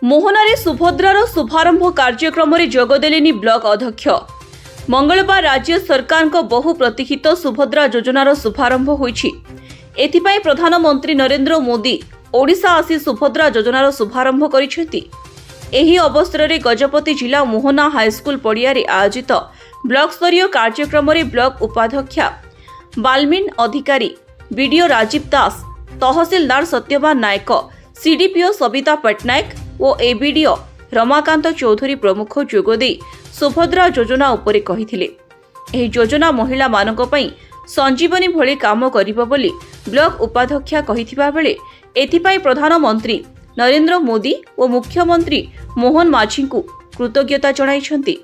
मोहनारे सुभद्रार शुभारंभ कार्यक्रम में जोगदेलेनी ब्लॉक अध्यक्ष। मंगलवार राज्य सरकार को बहु प्रतीक्षित सुभद्रा योजनार शुभारंभ होईछि। एथिपाई प्रधानमंत्री नरेंद्र मोदी ओडिशा आसी सुभद्रा योजनार शुभारंभ करिसेंति। एही अवसर में गजपति जिला मोहना हाईस्कूल पड़ियारे आयोजित ब्लॉक स्तरीय कार्यक्रम में ब्लॉक उपाध्यक्षा बाल्मीन अधिकारी बीडीओ राजीव दास, तहसीलदार सत्यवान नायक, सीडीपीओ सविता पट्टनायक और एबीडीओ रमाकांत चौधरी प्रमुख जोगदे सुभद्रा योजना उपरे कहिथिले। एही योजना महिला मानक पई संजीवनी भली काम करिबो बोली ब्लॉक उपाध्यक्षा कहिथिबा बेले एथिपाई प्रधानमंत्री नरेंद्र मोदी और मुख्यमंत्री मोहन माझींकु कृतज्ञता जणाइछन्ति।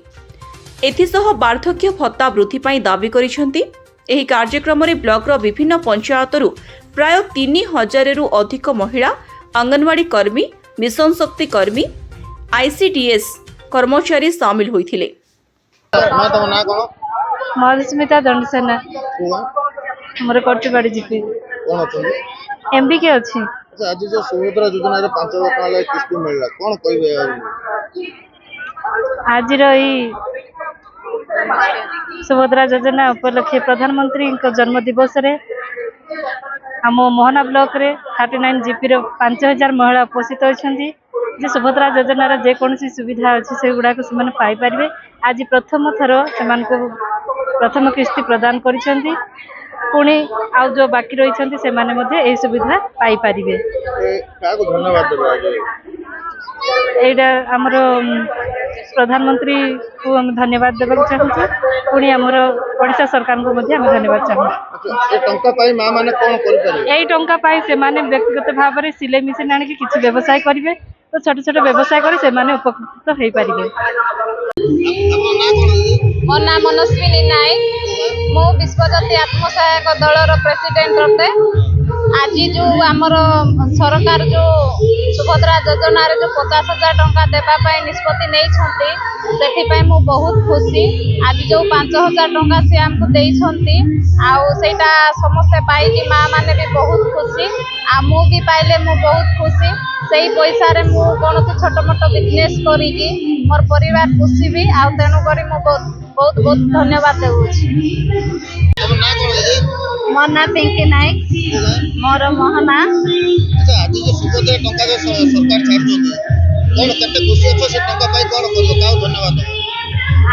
एथिसह वार्धक्य भत्ता वृद्धि पई दाबी करिछन्ति। एही कार्यक्रम में ब्लॉकर विभिन्न पंचायतरू प्राय 3000 रु अधिक महिला, आंगनवाड़ी कर्मी, मिशन शक्ति कर्मी, आईसीडीएस कर्मचारी सामिल होइथिले। मधुस्मिता दंडसेना हमर कोटबाड़ी जीपी एमबी के अछि। अच्छा, आज जो सुभद्रा योजना रे 5,000 टका ले किस्त मिलला कोन कहबे? आज रही सुभद्रा योजना उपलक्षे प्रधानमंत्री जन्म दिवस रे आम मोहना ब्लॉक रे 39 जीपी रो 5,000 महिला उपस्थित होइछन्ती। जे सुभद्रा योजना रे जे कोनसी सुविधा अछि से गुडा को समान पाई परिबे। आज प्रथम थर समान को प्रथम किस्त प्रदान करिसन्ती। पुणी आ जो बाकी रही से माने मध्ये एही सुविधा पाई परिबे। काको धन्यवाद देबे? आज एटा हमर प्रधानमंत्री को हम धन्यवाद देबा चाहू। पुणी हमर ओडिशा सरकार को मध्ये हम धन्यवाद चाहू। अच्छा, ए टंका पाई मा माने कोन करि परिबे? एही टंका पाई से माने व्यक्तिगत भाव रे सिलाई मेसिन आनि के किछि व्यवसाय करिवे। तो छोट छोट व्यवसाय करी से माने उपकृत होई परिबे। आपन ना कोन है? मोर नाम मनस्विनी नायक। मो विश्वज्योति आत्मसहायक दलर प्रेसिडेंट रटे। आज जो आमर सरकार जो सुभद्रा योजना रे जो 50,000 टंका देबा पाई निष्पत्ति नै छथि, सेथि पाई मो बहुत खुशी। आज जो 5,000 टंका से हमको देई छथि आ सेटा समस्त पाई कि मां माने भी बहुत खुशी आ मो भी पाइले मो बहुत खुशी। सेही पैसा रे मो कोनोसी छोट मोट बिजनेस करी कि मोर परिवार खुशी भी आ तेनु करी मो बहुत बहुत धन्यवाद देउछि। आपन ना कोन है? मोर ना पिंकी नायक, मोर मोहना। अच्छा, आज जो सुभद्रा टंका जो सरकार छाड़ जोगी कोन कते खुशी अछ से टंका पाई कोन करबो? काओ धन्यवाद देबो?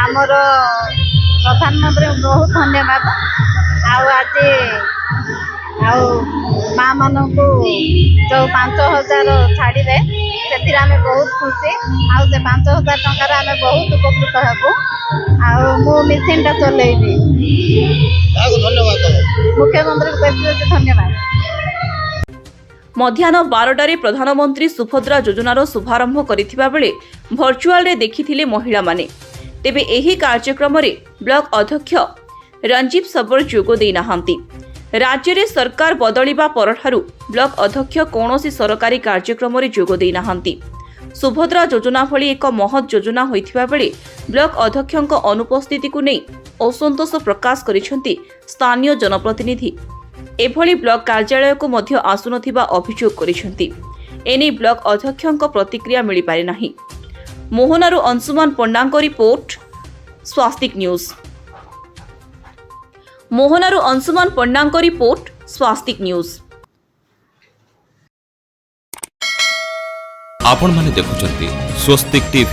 आमर प्रधानमंत्री बहुत धन्यवाद। आज माँ मानू जो 5,000 छाड़ी से आम बहुत खुशी। से 5,000 टकर आम बहुत उपकृत हेबू। मु मेसीन टा चलेबी। धन्यवाद मुख्यमंत्री को धन्यवाद। मध्याह्न 12टारे प्रधानमंत्री सुभद्रा योजनार शुभारंभ करिथिबा बेले भर्चुआल रे देखिथिले महिला माने। तेबे एही कार्यक्रम रे ब्लॉक अध्यक्ष रंजीव सबर जोग देई नाहांती। राज्य रे सरकार बदलिबा परठारु ब्लॉक अध्यक्ष कौनसी सरकारी कार्यक्रम रे जोग देई नाहांती। सुभद्रा योजना भली एक महत् योजना होइथिबा बेले ब्लॉक अध्यक्षक अनुपस्थिति को नहीं असंतोष प्रकाश करिसेंती स्थानीय जनप्रतिनिधि। एभली ब्लॉक कार्यालय को मध्य आसुनथिबा अभियोग करिसेंती। एने ब्लॉक अध्यक्षक प्रतिक्रिया मिली पारि नाही। मोहनारू अंशुमान पंडांक रिपोर्ट, स्वास्तिक न्यूज। मोहनारू अंशुमान पंडांक रिपोर्ट, स्वास्तिक न्यूज। आपण माने देखुचंती स्वस्तिक टीवी।